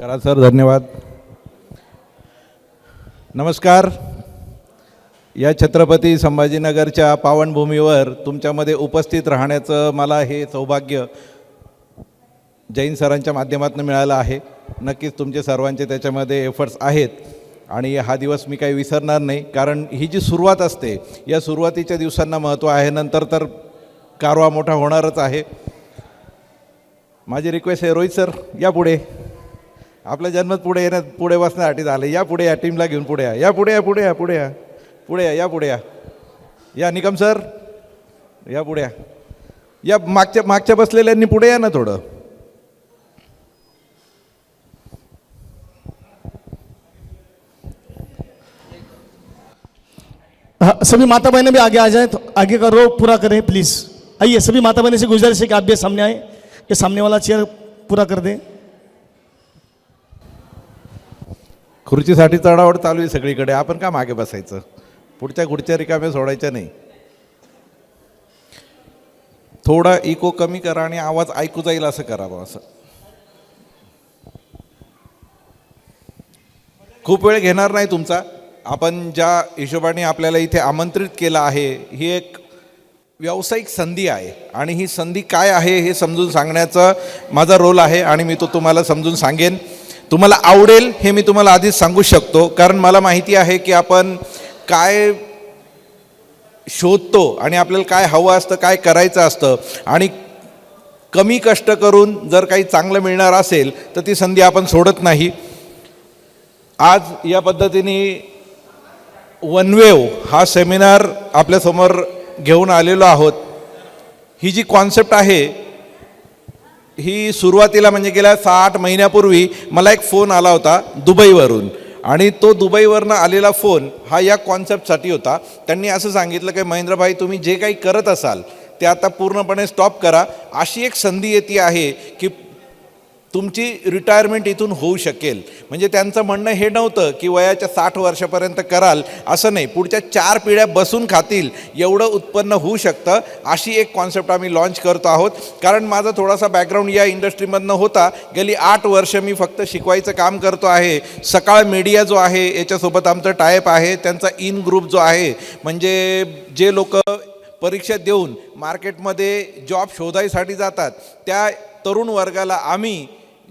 करा सर, धन्यवाद. नमस्कार. या छत्रपती संभाजीनगरच्या पावनभूमीवर तुमच्यामध्ये उपस्थित राहण्याचं मला हे सौभाग्य जैन सरांच्या माध्यमातून मिळालं आहे. नक्कीच तुमचे सर्वांचे त्याच्यामध्ये एफर्ट्स आहेत आणि हा दिवस मी काही विसरणार नाही, कारण ही जी सुरुवात असते या सुरुवातीच्या दिवसांना महत्त्व आहे. नंतर तर कारवा मोठा होणारच आहे. माझी रिक्वेस्ट आहे, रोहित सर या पुढे. आपला जन्मच पुढे येण्यात पुढे बसण्यासाठी झालं. या पुढे या, टीमला घेऊन पुढे या पुढे या पुढे या पुढे या पुढे या पुढे या निकम सर या पुढे या मागच्या बसलेल्यांनी पुढे या ना थोडं. सभी माता बहनें भी आगे आ जाएं, तो आगे का रो पूरा करें प्लीज. आइए, सभी माता बहनें से गुजारिश है कि आप भी सामने आए, ये सामने वाला चेयर पूरा कर दें. खुर्चीसाठी चढावड चालू आहे सगळीकडे. आपण का मागे बसायचं? पुढच्या खुर्च्या रिकाम्या सोडायच्या नाही. थोडा इको कमी करा आणि आवाज ऐकू जाईल असं करावं. असं खूप वेळ घेणार नाही तुमचा. आपण ज्या हिशोबाने आपल्याला इथे आमंत्रित केलं आहे ही एक व्यावसायिक संधी आहे आणि ही संधी काय आहे हे समजून सांगण्याचा माझा रोल आहे आणि मी तो तुम्हाला समजून सांगेन. तुम्हाला आवडेल हे मी तुम्हाला आधीच सांगू शकतो, कारण मला माहिती आहे की आपण काय शोधतो आणि आपल्याला काय हवं असतं, काय करायचं असतं. आणि कमी कष्ट करून जर काही चांगलं मिळणार असेल तर ती संधी आपण सोडत नाही. आज या पद्धतीने वनवेव हा सेमिनार आपल्यासमोर घेऊन आलेलो आहोत. ही जी कॉन्सेप्ट आहे ही सुरुवातीला म्हणजे गेल्या 6-8 महिन्यापूर्वी मला एक फोन आला होता दुबईवरून, आणि तो दुबईवरनं आलेला फोन हा या कॉन्सेप्टसाठी होता. त्यांनी असं सांगितलं की महेंद्रभाई, तुम्ही जे काही करत असाल ते आता पूर्णपणे स्टॉप करा. अशी एक संधी येते आहे की तुमची रिटायरमेंट इथून होऊ शकेल. म्हणजे त्यांचं म्हणणं हे नव्हतं की वयाच्या 60 वर्षापर्यंत कराल, असं नाही, पुढच्या 4 पिढ्या बसून खातील एवढं उत्पन्न होऊ शकतं. अशी एक कॉन्सेप्ट आम्ही लॉन्च करतो आहोत. कारण माझा थोडासा बॅकग्राऊंड या इंडस्ट्रीमधनं होता. गेली 8 वर्ष मी फक्त शिकवायचं काम करतो आहे. सकाळ मीडिया जो आहे याच्यासोबत आमचं टायअप आहे. त्यांचा इन ग्रुप जो आहे, म्हणजे जे लोक परीक्षा देऊन मार्केटमध्ये जॉब शोधायसाठी जातात त्या तरुण वर्गाला आम्ही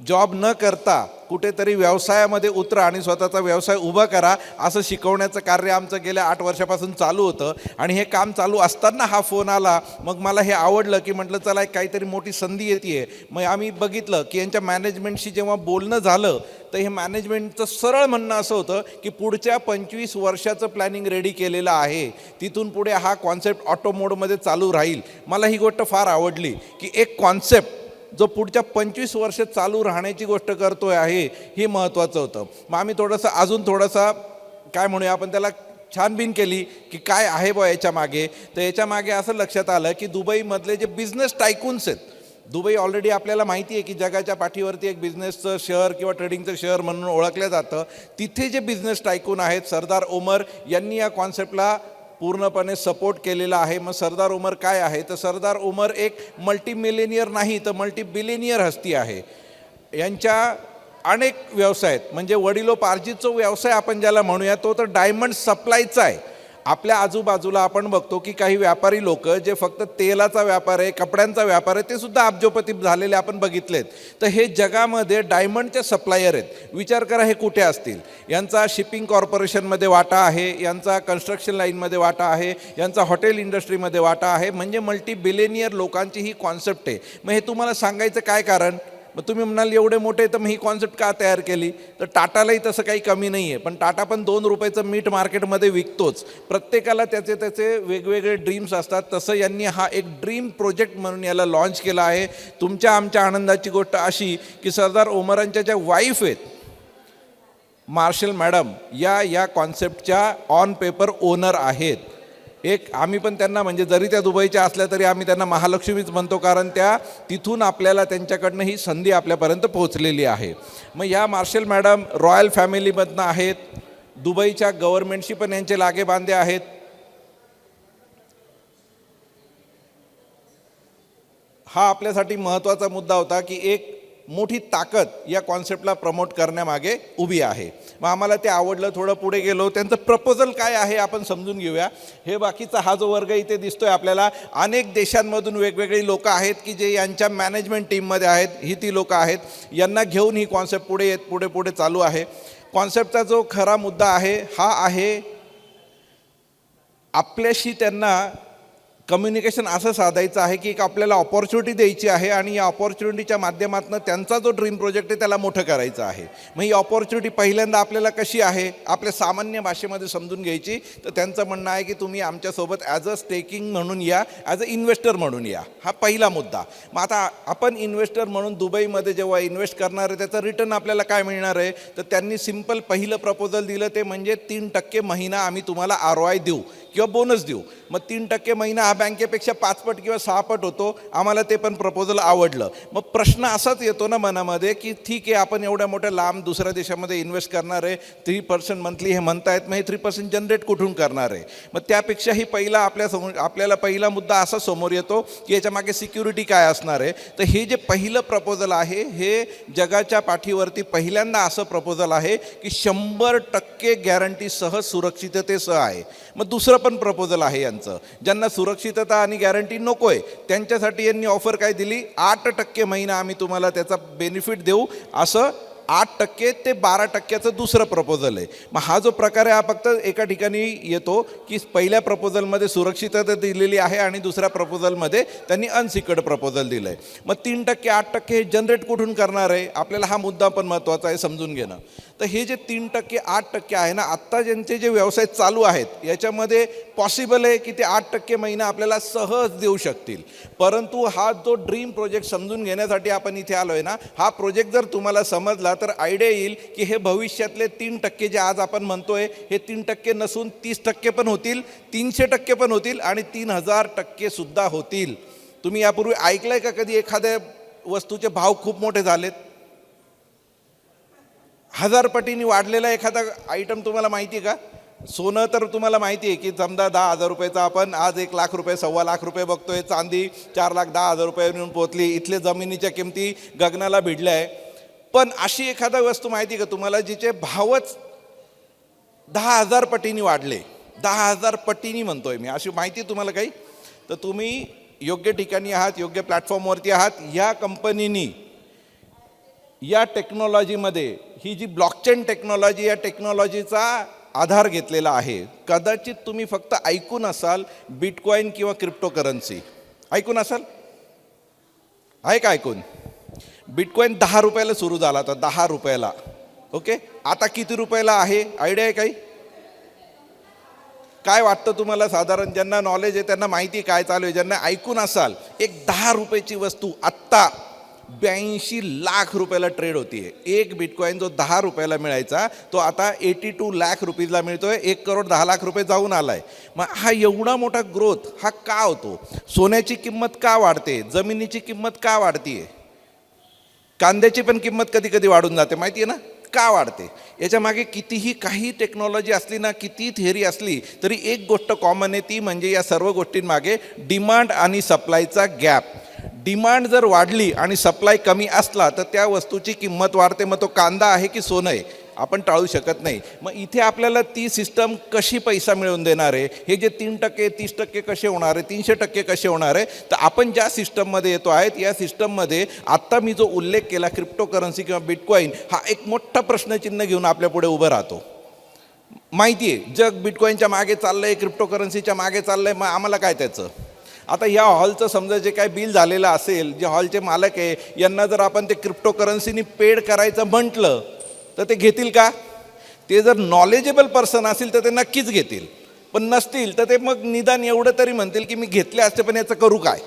जॉब न करता कुठेतरी व्यवसायामध्ये उतरा आणि स्वतःचा व्यवसाय उभा करा असं शिकवण्याचं कार्य आमचं गेल्या 8 वर्षापासून चालू होतं. आणि हे काम चालू असताना हा फोन आला. मग मला हे आवडलं की म्हटलं चला एक काहीतरी मोठी संधी येते आहे. मग आम्ही बघितलं की यांच्या मॅनेजमेंटशी जेव्हा बोलणं झालं तर हे मॅनेजमेंटचं सरळ म्हणणं असं होतं की पुढच्या 25 वर्षाचं प्लॅनिंग रेडी केलेलं आहे. तिथून पुढे हा कॉन्सेप्ट ऑटो मोडमध्ये चालू राहील. मला ही गोष्ट फार आवडली की एक कॉन्सेप्ट जो पुढच्या 25 वर्ष चालू राहण्याची गोष्ट करतोय आहे हे महत्त्वाचं होतं. मग आम्ही अजून थोडंसं काय म्हणूया आपण त्याला छानबीन केली की काय आहे बा याच्या मागे. तर याच्या मागे असं लक्षात आलं की दुबईमधले जे बिझनेस टायकून्स आहेत, दुबई ऑलरेडी आपल्याला माहिती आहे की जगाच्या पाठीवरती एक बिझनेसचं शहर किंवा ट्रेडिंगचं शहर म्हणून ओळखलं जातं. तिथे जे बिझनेस टायकून आहेत, सरदार उमर यांनी या कॉन्सेप्टला पूर्णपणे सपोर्ट केलेला आहे. मग सरदार उमर काय आहे, तर सरदार उमर एक मल्टीमिलेनियर नाही तर मल्टीबिलिनियर हस्ती आहे. यांच्या अनेक व्यवसाय आहेत. म्हणजे वडिलोपार्जित व्यवसाय आपण ज्याला म्हणूया तो तर डायमंड सप्लायचा आहे. आपल्या आजूबाजूला आपण बघतो की काही व्यापारी लोक जे फक्त तेलाचा व्यापार आहे, कपड्यांचा व्यापार आहे, ते सुद्धा अब्जोपती झालेले आपण बघितलेत. तर हे जगामध्ये डायमंडचे सप्लायर आहेत. विचार करा हे कुठे असतील. यांचा शिपिंग कॉर्पोरेशनमध्ये वाटा आहे, यांचा कन्स्ट्रक्शन लाईनमध्ये वाटा आहे, यांचा हॉटेल इंडस्ट्रीमध्ये वाटा आहे. म्हणजे मल्टीबिलिनियर लोकांची ही कॉन्सेप्ट आहे. मग हे तुम्हाला सांगायचं काय कारण? मग तुम्ही म्हणाल एवढे मोठे तर मग ही कॉन्सेप्ट का तयार केली? तर टाटालाही तसं काही कमी नाही आहे. पण टाटा पण 2 रुपयाचं मीठ मार्केटमध्ये विकतोच. प्रत्येकाला त्याचे वेगवेगळे ड्रीम्स असतात. तसं यांनी हा एक ड्रीम प्रोजेक्ट म्हणून याला लॉन्च केला आहे. तुमच्या आमच्या आनंदाची गोष्ट अशी की सरदार उमरांच्या ज्या वाईफ आहेत मार्शल मॅडम या कॉन्सेप्टच्या ऑन पेपर ओनर आहेत. एक आम्ही पण त्यांना म्हणजे जरी त्या दुबईच्या असल्या तरी आम्ही त्यांना महालक्ष्मीच म्हणतो, कारण त्या तिथून आपल्याला त्यांच्याकडनं ही संधी आपल्यापर्यंत पोहोचलेली आहे. मग या मार्शल मॅडम रॉयल फॅमिलीमधनं आहेत. दुबईच्या गव्हर्नमेंटशी पण यांचे लागे बांधे आहेत. हा आपल्यासाठी महत्त्वाचा मुद्दा होता की एक मोठी ताकद या कॉन्सेप्टला प्रमोट करण्यामागे उभी आहे. मग आम्हाला ते आवडलं, थोडं पुढे गेलो. त्यांचं प्रपोजल काय आहे आपण समजून घेऊया. हे बाकीचा हा जो वर्ग इथे दिसतोय आपल्याला, अनेक देशांमधून वेगवेगळी लोकं आहेत की जे यांच्या मॅनेजमेंट टीममध्ये आहेत. ही ती लोकं आहेत, यांना घेऊन ही कॉन्सेप्ट पुढे चालू आहे. कॉन्सेप्टचा जो खरा मुद्दा आहे हा आहे आपल्याशी त्यांना कम्युनिकेशन असं साधायचं आहे की एक आपल्याला ऑपॉर्च्युनिटी द्यायची आहे आणि या ऑपॉर्च्युनिटीच्या माध्यमातून त्यांचा जो ड्रीम प्रोजेक्ट आहे त्याला मोठं करायचं आहे. मग ही ऑपॉर्च्युनिटी पहिल्यांदा आपल्याला कशी आहे आपल्या सामान्य भाषेमध्ये समजून घ्यायची. तर त्यांचं म्हणणं आहे की तुम्ही आमच्यासोबत ॲज अ स्टेकिंग म्हणून या, ॲज अ इन्व्हेस्टर म्हणून या. हा पहिला मुद्दा. मग आता आपण इन्व्हेस्टर म्हणून दुबईमध्ये जेव्हा इन्व्हेस्ट करणार आहे त्याचं रिटर्न आपल्याला काय मिळणार आहे. तर त्यांनी सिम्पल पहिलं प्रपोजल दिलं ते म्हणजे 3% महिना आम्ही तुम्हाला ROI देऊ किंवा बोनस देऊ. मग 3% महिना हा बँकेपेक्षा 5 पट किंवा 6 पट होतो. आम्हाला ते पण प्रपोजल आवडलं. मग प्रश्न असाच येतो ना मनामध्ये की ठीक आहे, आपण एवढ्या मोठ्या लांब दुसऱ्या देशामध्ये इन्व्हेस्ट करणार आहे, 3% मंथली हे म्हणतायत, मग हे 3% जनरेट कुठून करणार आहे. मग त्यापेक्षाही पहिला आपल्याला पहिला मुद्दा असा समोर येतो की याच्यामागे सिक्युरिटी काय असणार आहे. तर हे जे पहिलं प्रपोजल आहे हे जगाच्या पाठीवरती पहिल्यांदा असं प्रपोजल आहे की 100% गॅरंटीसह सुरक्षिततेसह आहे. मग दुसरं पण प्रपोजल आहे यांचं, ज्यांना सुरक्षितता आणि गॅरंटी नको आहे त्यांच्यासाठी यांनी ऑफर काय दिली, 8% महिना आम्ही तुम्हाला त्याचा बेनिफिट देऊ. असं 8% ते 12%चं दुसरं प्रपोजल आहे. मग हा जो प्रकार आहे हा फक्त एका ठिकाणी येतो की पहिल्या प्रपोजलमध्ये सुरक्षितता दिलेली आहे आणि दुसऱ्या प्रपोजलमध्ये त्यांनी अनसिक्युर्ड प्रपोजल दिलं आहे. मग 3%, 8% हे जनरेट कुठून करणार आहे. आपल्याला हा मुद्दा पण महत्त्वाचा आहे समजून घेणं. तर हे जे 3%, 8% आहे ना, आत्ता ज्यांचे जे व्यवसाय चालू आहेत याच्यामध्ये पॉसिबल आहे की ते 8% महिना आपल्याला सहज देऊ शकतील. परंतु हा जो ड्रीम प्रोजेक्ट समजून घेण्यासाठी आपण इथे आलो आहे ना, हा प्रोजेक्ट जर तुम्हाला समजला तर आयडिया येईल की हे भविष्यातले 3% जे आज आपण म्हणतोय हे 3% नसून 30% पण होतील, 300% पण होतील आणि 3000% सुद्धा होतील. तुम्ही यापूर्वी ऐकलंय का कधी एखाद्या वस्तूचे भाव खूप मोठे झालेत? 1000 पटीने वाढलेला एखादा आयटम तुम्हाला माहिती आहे का? सोनं तर तुम्हाला माहिती आहे की समजा 10,000 रुपयाचा आपण आज 1 लाख रुपये, 1.25 लाख रुपये बघतोय. चांदी 4,10,000 रुपयांवरून पोहोचली. इथले जमिनीच्या किमती गगनाला भिडल्या आहे. पण अशी एखादा वस्तू माहिती का तुम्हाला जिचे भावच 10,000 पटीने वाढले? 10,000 पटीने म्हणतोय मी. अशी माहिती तुम्हाला काही? तर तुम्ही योग्य ठिकाणी आहात, योग्य प्लॅटफॉर्मवरती आहात. या कंपनीनी या टेक्नॉलॉजीमध्ये ही जी ब्लॉकचेन टेक्नॉलॉजी, या टेक्नॉलॉजीचा आधार घेतलेला आहे. कदाचित तुम्ही फक्त ऐकून असाल बिटकॉईन किंवा क्रिप्टोकरन्सी ऐकून असाल. आहे का ऐकून? बिटकॉईन 10 रुपयाला सुरू झाला होता, 10 रुपयाला. ओके, आता किती रुपयाला आहे आयडिया आहे काही? काय वाटतं तुम्हाला? साधारण ज्यांना नॉलेज आहे त्यांना माहिती काय चालू आहे, ज्यांना ऐकून असाल, एक 10 रुपयाची वस्तू आत्ता 82 लाख रुपयाला ट्रेड होतीये. एक बिटकॉईन जो 10 रुपयाला मिळायचा तो आता 82 लाख रुपीजला मिळतोय. 1,10,00,000 जाऊन आलाय. मग हा एवढा मोठा ग्रोथ हा का होतो? सोन्याची किंमत का वाढते? जमिनीची किंमत का वाढतीये? कांद्याची पण किंमत कधी कधी वाढून जाते, माहिती आहे ना? का वाढते? याच्या मागे कितीही काही टेक्नॉलॉजी असली ना, किती थिअरी असली तरी एक गोष्ट कॉमन आहे, ती म्हणजे या सर्व गोष्टींमागे डिमांड आणि सप्लायचा गॅप. डिमांड जर वाढली आणि सप्लाय कमी असला तर त्या वस्तूची किंमत वाढते. मग तो कांदा आहे की सोनं आहे आपण टाळू शकत नाही. मग इथे आपल्याला ती सिस्टम कशी पैसा मिळवून देणार आहे? हे जे 3%, 30% कसे होणार आहे, 300% कसे होणार आहे? तर आपण ज्या सिस्टममध्ये येतो आहेत या सिस्टममध्ये आत्ता मी जो उल्लेख केला क्रिप्टोकरन्सी किंवा बिटकॉईन, हा एक मोठा प्रश्नचिन्ह घेऊन आपल्यापुढे उभं राहतो. माहिती आहे जग बिटकॉईनच्या मागे चाललं आहे, क्रिप्टोकरन्सीच्या मागे चाललं आहे. मग आम्हाला काय त्याचं? आता ह्या हॉलचं समजा जे काय बिल झालेलं असेल, जे हॉलचे मालक आहे यांना जर आपण ते क्रिप्टोकरन्सीनी पेड करायचं म्हटलं तर ते घेतील का? ते जर नॉलेजेबल पर्सन असतील तर ते नक्कीच घेतील. पण नसतील तर ते मग निदान एवढं तरी म्हणतील की मी घेतले असते पण याचं करू काय?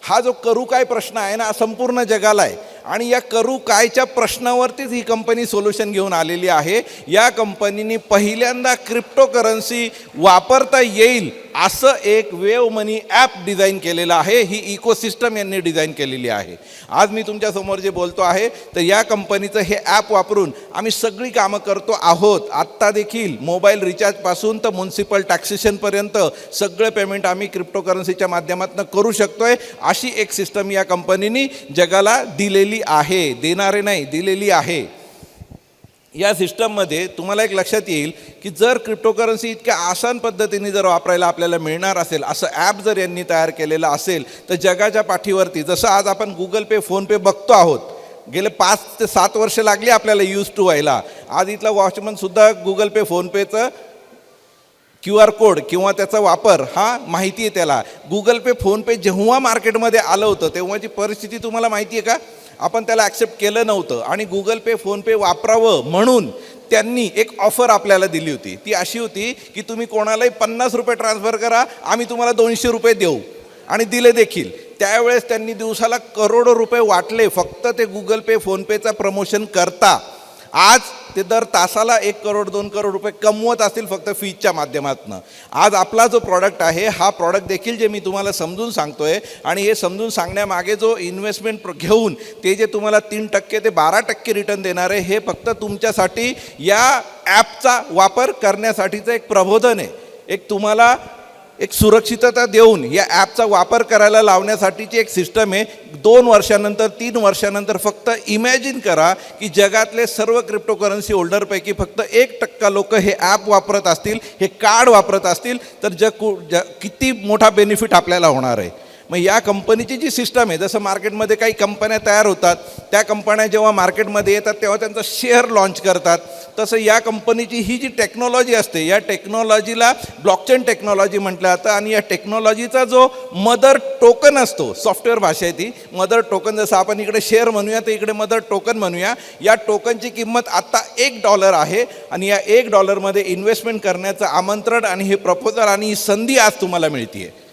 हा जो करू काय प्रश्न आहे ना, संपूर्ण जगाला आहे. आणि या करू कायच्या प्रश्नावरतीच ही कंपनी सोल्युशन घेऊन आलेली आहे. या कंपनीने पहिल्यांदा क्रिप्टोकरन्सी वापरता येईल असं एक वेव मनी ॲप डिझाईन केलेलं आहे. ही इकोसिस्टम यांनी डिझाईन केलेली आहे. आज मी तुमच्यासमोर जे बोलतो आहे तर या कंपनीचं हे ॲप वापरून आम्ही सगळी कामं करतो आहोत. आत्ता देखील मोबाईल रिचार्जपासून तर म्युन्सिपल टॅक्सेशनपर्यंत सगळं पेमेंट आम्ही क्रिप्टोकरन्सीच्या माध्यमातून करू शकतोय. अशी एक सिस्टम या कंपनीने जगाला दिलेली आहे. देणारे नाही, दिलेली आहे. या सिस्टममध्ये तुम्हाला एक लक्षात येईल की जर क्रिप्टोकरन्सी इतक्या आसान पद्धतीने जर वापरायला आपल्याला मिळणार असेल, असं ॲप जर यांनी तयार केलेलं असेल तर जगाच्या पाठीवरती जसं आज आपण गुगल पे, फोनपे बघतो आहोत, गेले 5 ते 7 वर्ष लागली आपल्याला यूज टू व्हायला. आज इथला वॉचमनसुद्धा गुगल पे, फोनपेचं QR कोड किंवा त्याचा वापर हा माहिती आहे त्याला. गुगल पे, फोनपे जेव्हा मार्केटमध्ये आलं होतं तेव्हाची परिस्थिती तुम्हाला माहिती आहे का? आपण त्याला ॲक्सेप्ट केलं नव्हतं आणि गुगल पे, फोनपे वापरावं म्हणून त्यांनी एक ऑफर आपल्याला दिली होती. ती अशी होती की तुम्ही कोणालाही 50 रुपये ट्रान्सफर करा, आम्ही तुम्हाला 200 रुपये देऊ, आणि दिले देखील. त्यावेळेस त्यांनी दिवसाला करोडो रुपये वाटले फक्त ते गुगल पे, फोनपेचं प्रमोशन करता. आज ते दर तासाला 1 करोड 2 करोड रुपये कमवत असतील फक्त फीजच्या माध्यमातून. आज आपला जो प्रॉडक्ट आहे हा प्रॉडक्ट देखील जे मी तुम्हाला समजून सांगतोय आणि हे समजून सांगण्यामागे जो इन्व्हेस्टमेंट घेऊन ते जे तुम्हाला 3% ते 12% रिटर्न देणार आहे, हे फक्त तुमच्यासाठी या ॲपचा वापर करण्यासाठीचं एक प्रबोधन आहे. एक तुम्हाला एक सुरक्षितता देऊन या ॲपचा वापर करायला लावण्यासाठीची एक सिस्टम आहे. 2 वर्षानंतर 3 वर्षानंतर फक्त इमॅजिन करा की जगातले सर्व क्रिप्टोकरन्सी होल्डरपैकी फक्त 1% लोक हे ॲप वापरत असतील, हे कार्ड वापरत असतील तर किती मोठा बेनिफिट आपल्याला होणार आहे. मग या कंपनीची जी सिस्टम आहे, जसं मार्केटमध्ये काही कंपन्या तयार होतात, त्या कंपन्या जेव्हा मार्केटमध्ये येतात तेव्हा त्यांचा शेअर लॉन्च करतात, तसं या कंपनीची ही जी टेक्नॉलॉजी असते या टेक्नॉलॉजीला ब्लॉकचेन टेक्नॉलॉजी म्हटलं जातं. आणि या टेक्नॉलॉजीचा जो मदर टोकन असतो, सॉफ्टवेअर भाषा आहे ती मदर टोकन, जसं आपण इकडे शेअर म्हणूया तर इकडे मदर टोकन म्हणूया. या टोकनची किंमत आत्ता $1 आहे आणि या $1 इन्व्हेस्टमेंट करण्याचं आमंत्रण आणि हे प्रपोजल आणि ही संधी आज तुम्हाला मिळते आहे.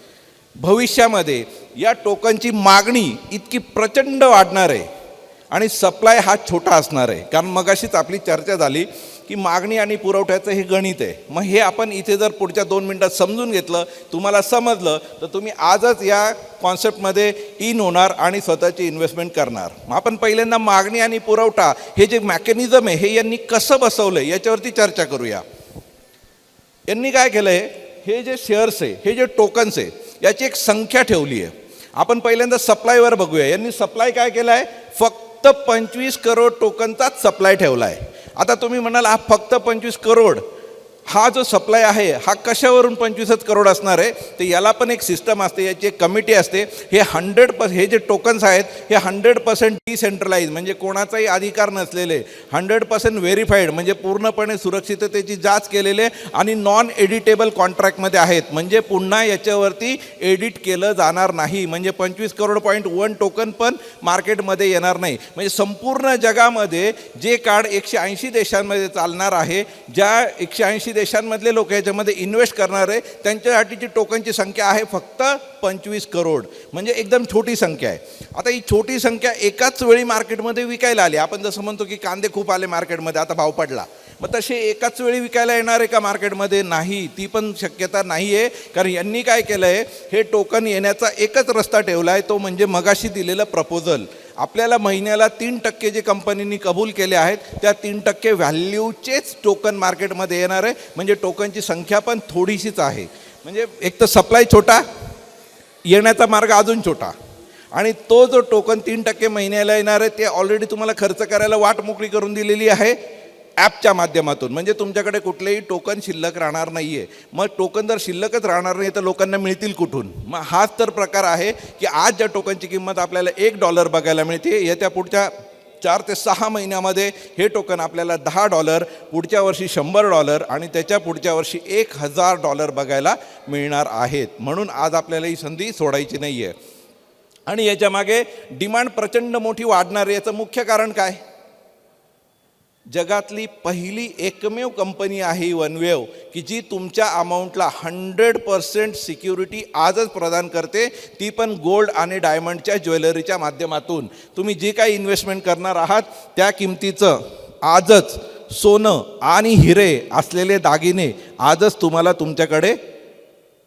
भविष्यामध्ये या टोकनची मागणी इतकी प्रचंड वाढणार आहे आणि सप्लाय हा छोटा असणार आहे. कारण मगाशीच आपली चर्चा झाली की मागणी आणि पुरवठ्याचं हे गणित आहे. मग हे आपण इथे जर पुढच्या 2 मिनटात समजून घेतलं, तुम्हाला समजलं, तर तुम्ही आजच या कॉन्सेप्टमध्ये इन होणार आणि स्वतःची इन्व्हेस्टमेंट करणार. मग आपण पहिल्यांदा मागणी आणि पुरवठा हे जे मेकॅनिझम आहे हे यांनी कसं बसवलं आहे याच्यावरती चर्चा करूया. यांनी काय केलं आहे, हे जे शेअर्स आहे, हे जे टोकन्स आहे, याची एक संख्या ठेवली आहे. आपण पहिल्यांदा सप्लायवर बघूया. यांनी सप्लाय काय केला आहे, फक्त 25 करोड टोकनचाच सप्लाय ठेवला आहे. आता तुम्ही म्हणाल हा फक्त 25 करोड, हा जो सप्लाय आहे हा कशावरून 25 करोड असणार आहे, तर याला पण एक सिस्टम असते, याची एक कमिटी असते. हे 100% हे जे टोकन्स आहेत हे 100% डिसेंट्रलाइज म्हणजे कोणाचाही अधिकार नसलेले, 100% व्हेरीफाईड म्हणजे पूर्णपणे सुरक्षिततेची जाच केलेले आणि नॉन एडिटेबल कॉन्ट्रॅक्टमध्ये आहेत. म्हणजे पुन्हा याच्यावरती एडिट केलं जाणार नाही. म्हणजे 25 करोड.1 टोकन पण मार्केटमध्ये येणार नाही. म्हणजे संपूर्ण जगामध्ये जे कार्ड 180 देशांमध्ये चालणार आहे, ज्या 180 देशांमधले लोक याच्यामध्ये इन्व्हेस्ट करणार आहे त्यांच्यासाठीची टोकनची संख्या आहे फक्त 25 करोड. म्हणजे एकदम छोटी संख्या आहे. आता ही छोटी संख्या एकाच वेळी मार्केटमध्ये विकायला आली. आपण जसं म्हणतो की कांदे खूप आले मार्केटमध्ये, आता भाव पडला, मग तसे एकाच वेळी विकायला येणार आहे का मार्केटमध्ये? नाही, ती पण शक्यता नाही आहे. कारण यांनी काय केलं आहे, हे टोकन येण्याचा एकच रस्ता ठेवला आहे, तो म्हणजे मगाशी दिलेलं प्रपोजल. आपल्याला महिन्याला 3% जे कंपनींनी कबूल केले आहेत त्या 3% व्हॅल्यूचेच टोकन मार्केटमध्ये येणार आहे. म्हणजे टोकनची संख्या पण थोडीशीच आहे. म्हणजे एक तर सप्लाय छोटा, येण्याचा मार्ग अजून छोटा, आणि तो जो टोकन 3% महिन्याला येणार आहे ते ऑलरेडी तुम्हाला खर्च करायला वाट मोकळी करून दिलेली आहे ॲपच्या माध्यमातून. म्हणजे तुमच्याकडे कुठलेही टोकन शिल्लक राहणार नाही आहे. मग टोकन जर शिल्लकच राहणार नाही तर लोकांना मिळतील कुठून? मग हाच तर प्रकार आहे की आज ज्या टोकनची किंमत आपल्याला $1 बघायला मिळते, येत्या पुढच्या 4 ते 6 महिन्यामध्ये हे टोकन आपल्याला $10, पुढच्या वर्षी $100 आणि त्याच्या पुढच्या वर्षी $1000 बघायला मिळणार आहेत. म्हणून आज आपल्याला ही संधी सोडायची नाही आहे. आणि याच्यामागे डिमांड प्रचंड मोठी वाढणार आहे. याचं मुख्य कारण काय? जगातली पहिली एकमेव कंपनी आहे वनवेव की जी तुमच्या अमाऊंटला 100% सिक्युरिटी आजच प्रदान करते, ती पण गोल्ड आणि डायमंडच्या ज्वेलरीच्या माध्यमातून. तुम्ही जे काही इन्व्हेस्टमेंट करणार आहात त्या किमतीचं आजच सोनं आणि हिरे असलेले दागिने आजच तुम्हाला तुमच्याकडे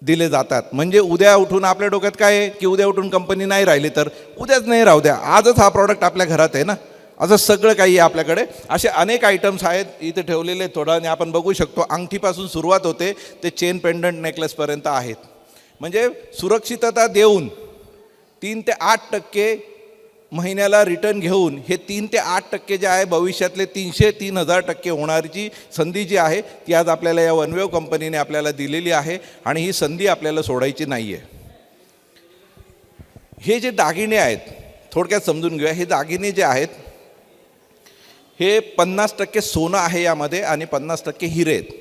दिले जातात. म्हणजे उद्या उठून आपल्या डोक्यात काय आहे की उद्या उठून कंपनी नाही राहिली तर उद्याच नाही राहू द्या, आजच हा प्रॉडक्ट आपल्या घरात आहे ना, असं सगळं काही आहे आपल्याकडे. असे अनेक आयटम्स आहेत इथे ठेवलेले. थोडं आणि आपण बघू शकतो अंगठीपासून सुरुवात होते ते चेन पेंडंट नेकलेसपर्यंत आहेत. म्हणजे सुरक्षितता देऊन 3 ते 8% महिन्याला रिटर्न घेऊन हे 3 ते 8% जे आहे भविष्यातले 300-3000% होणारीची संधी जी आहे ती आज आपल्याला या वनवेव कंपनीने आपल्याला दिलेली आहे आणि ही संधी आपल्याला सोडायची नाही आहे. हे जे दागिने आहेत थोडक्यात समजून घेऊया. हे दागिने जे आहेत हे 50% सोनं आहे यामध्ये आणि 50% हिरे आहेत.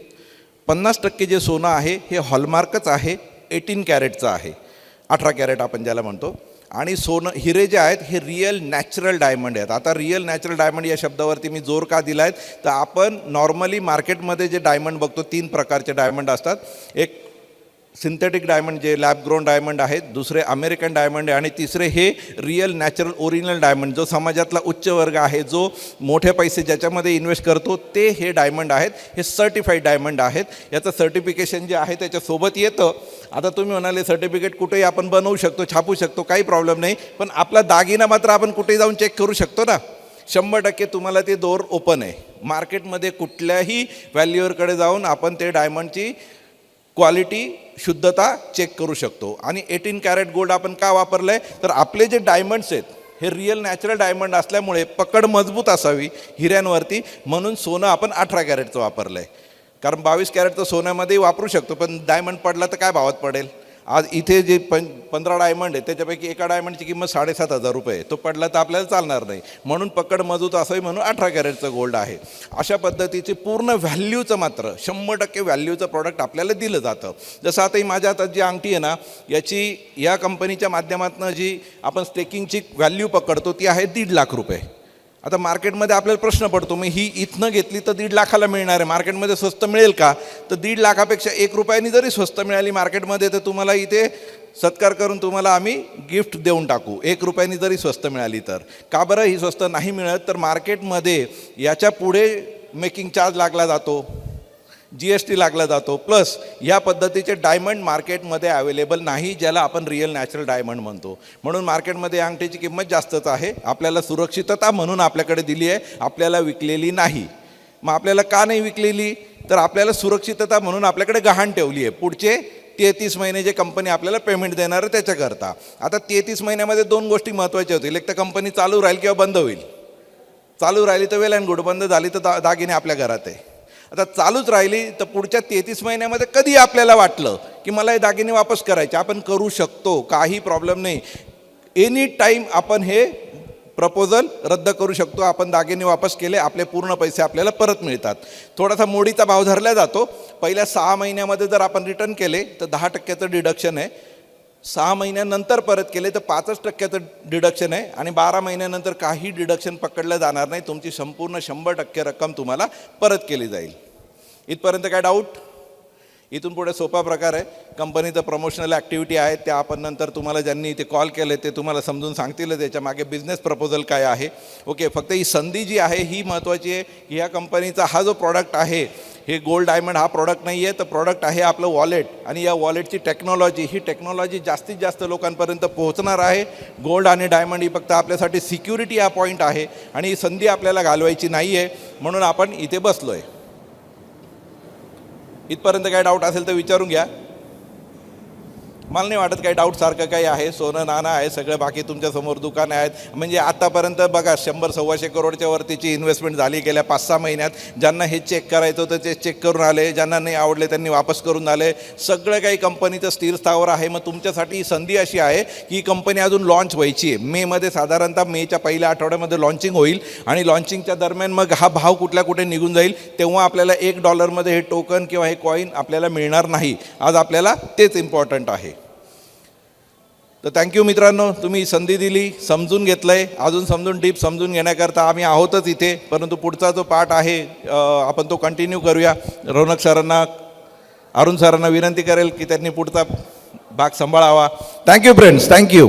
50% जे सोनं आहे हे हॉलमार्कच आहे, 18 कॅरेटचं आहे, 18 कॅरेट आपण ज्याला म्हणतो. आणि सोनं हिरे जे आहेत हे रिअल नॅचरल डायमंड आहेत. आता रिअल नॅचरल डायमंड या शब्दावरती मी जोर का दिला आहे तर आपण नॉर्मली मार्केटमध्ये जे डायमंड बघतो 3 प्रकारचे डायमंड असतात. एक सिंथेटिक डायमंड जे लॅब ग्रोन डायमंड आहेत, दुसरे अमेरिकन डायमंड आहे आणि तिसरे हे रिअल नॅचरल ओरिजिनल डायमंड जो समाजातला उच्च वर्ग आहे, जो मोठे पैसे ज्याच्यामध्ये इन्व्हेस्ट करतो ते हे डायमंड आहेत. हे सर्टिफाईड डायमंड आहेत. याचं सर्टिफिकेशन जे आहे त्याच्यासोबत येतं. आता तुम्ही म्हणाले सर्टिफिकेट कुठेही आपण बनवू शकतो, छापू शकतो, काही प्रॉब्लेम नाही, पण आपला दागिना मात्र आपण कुठेही जाऊन चेक करू शकतो ना. 100% तुम्हाला ते दोर ओपन आहे. मार्केटमध्ये कुठल्याही व्हॅल्युअरकडे जाऊन आपण ते डायमंडची क्वालिटी शुद्धता चेक करू शकतो. आणि 18 कॅरेट गोल्ड आपण का वापरलं आहे तर आपले जे डायमंड्स आहेत हे रिअल नॅचरल डायमंड असल्यामुळे पकड मजबूत असावी हिऱ्यांवरती, म्हणून सोनं आपण 18 कॅरेटचं वापरलं आहे. कारण 22 कॅरेटचं सोन्यामध्येही वापरू शकतो, पण डायमंड पडला तर काय भावात पडेल. आज इथे जे 15 डायमंड आहे त्याच्यापैकी एका डायमंडची किंमत 7,500 रुपये आहे. तो पडला तर आपल्याला चालणार नाही, म्हणून पकड मजबूत असावी म्हणून 18 कॅरेटचं गोल्ड आहे. अशा पद्धतीचे पूर्ण व्हॅल्यूचं मात्र 100% व्हॅल्यूचं प्रॉडक्ट आपल्याला दिलं जातं. जसं आता ही माझ्या हातात जी अंगठी आहे ना, याची या कंपनीच्या माध्यमातून जी आपण स्टेकिंगची व्हॅल्यू पकडतो ती आहे 1.5 लाख रुपये. आता मार्केटमध्ये आपल्याला प्रश्न पडतो मग ही इथनं घेतली तर 1.5 लाखाला मिळणार आहे, मार्केटमध्ये स्वस्त मिळेल का. तर 1.5 लाखापेक्षा 1 रुपयानी जरी स्वस्त मिळाली मार्केटमध्ये तर तुम्हाला इथे सत्कार करून तुम्हाला आम्ही गिफ्ट देऊन टाकू. 1 रुपयानी जरी स्वस्त मिळाली तर. का बरं ही स्वस्त नाही मिळत तर मार्केटमध्ये याच्या पुढे मेकिंग चार्ज लागला जातो, GST लागला जातो, प्लस या पद्धतीचे डायमंड मार्केटमध्ये अवेलेबल नाही ज्याला आपण रिअल नॅचरल डायमंड म्हणतो. म्हणून मार्केटमध्ये अंगठीची किंमत जास्तच आहे. आपल्याला सुरक्षितता म्हणून आपल्याकडे दिली आहे, आपल्याला विकलेली नाही. मग आपल्याला का नाही विकलेली तर आपल्याला सुरक्षितता म्हणून आपल्याकडे गहाण ठेवली आहे पुढचे 33 महिने जे कंपनी आपल्याला पेमेंट देणार आहे त्याच्याकरता. आता 33 महिन्यामध्ये 2 गोष्टी महत्त्वाच्या होतील. एक तर कंपनी चालू राहील किंवा बंद होईल. चालू राहिली तर वेल अँड गुड, बंद झाली तर दागिने आपल्या घरात आहे. आता चालूच राहिली तर पुढच्या 33 महिन्यामध्ये कधी आपल्याला वाटलं की मला हे दागिने वापस करायचे आपण करू शकतो, काही प्रॉब्लेम नाही. एनी टाईम आपण हे प्रपोजल रद्द करू शकतो. आपण दागिने वापस केले आपले पूर्ण पैसे आपल्याला परत मिळतात. थोडासा मोडीचा भाव धरला जातो. पहिल्या 6 महिन्यामध्ये जर आपण रिटर्न केले तर 10%चं डिडक्शन आहे. 6 महिन्यानंतर परत केले तर 5% डिडक्शन आहे आणि 12 महिन्यानंतर काही डिडक्शन पकडलं जाणार नाही. तुमची संपूर्ण 100% रक्कम तुम्हाला परत केली जाईल. इथपर्यंत काय डाऊट? इथून पुढे सोपा प्रकार आहे. कंपनीचं प्रमोशनल ॲक्टिव्हिटी आहेत त्या आपण नंतर तुम्हाला ज्यांनी इथे कॉल केले ते तुम्हाला समजून सांगतील त्याच्या मागे बिझनेस प्रपोजल काय आहे. ओके, फक्त ही संधी जी आहे ही महत्त्वाची आहे की ह्या कंपनीचा हा जो प्रॉडक्ट आहे हे गोल्ड डायमंड हा प्रॉडक्ट नाही आहे तर प्रॉडक्ट आहे आपलं वॉलेट. आणि या वॉलेटची टेक्नॉलॉजी ही टेक्नॉलॉजी जास्तीत जास्त लोकांपर्यंत पोहोचणार आहे. गोल्ड आणि डायमंड ही फक्त आपल्यासाठी सिक्युरिटी हा पॉईंट आहे आणि ही संधी आपल्याला घालवायची नाही आहे म्हणून आपण इथे बसलो आहे. इथपर्यंत काय डाऊट असेल तर विचारून घ्या. मला नाही वाटत काही डाऊटसारखं काही आहे. सोनं नाणं आहे सगळं, बाकी तुमच्यासमोर दुकानं आहेत. म्हणजे आत्तापर्यंत बघा 100-125 करोडच्या वरतीची इन्व्हेस्टमेंट झाली गेल्या 5-6 महिन्यात. ज्यांना हे चेक करायचं होतं ते चेक करून आले, ज्यांना नाही आवडले त्यांनी वापस करून आले. सगळं काही कंपनीचं स्थिर स्थावर आहे. मग तुमच्यासाठी ही संधी अशी आहे की ही कंपनी अजून लॉन्च व्हायची आहे. मेमध्ये साधारणतः मेच्या पहिल्या आठवड्यामध्ये लॉन्चिंग होईल आणि लॉन्चिंगच्या दरम्यान मग हा भाव कुठल्या कुठे निघून जाईल तेव्हा आपल्याला $1 हे टोकन किंवा हे कॉईन आपल्याला मिळणार नाही. आज आपल्याला तेच इम्पॉर्टंट आहे. तर थँक्यू मित्रांनो, तुम्ही संधी दिली, समजून घेतलं आहे. अजून समजून डीप समजून घेण्याकरता आम्ही आहोतच इथे, परंतु पुढचा जो पार्ट आहे आपण तो कंटिन्यू करूया. रौनक सरांना, अरुण सरांना विनंती करेल की त्यांनी पुढचा भाग सांभाळावा. Thank you friends, thank you.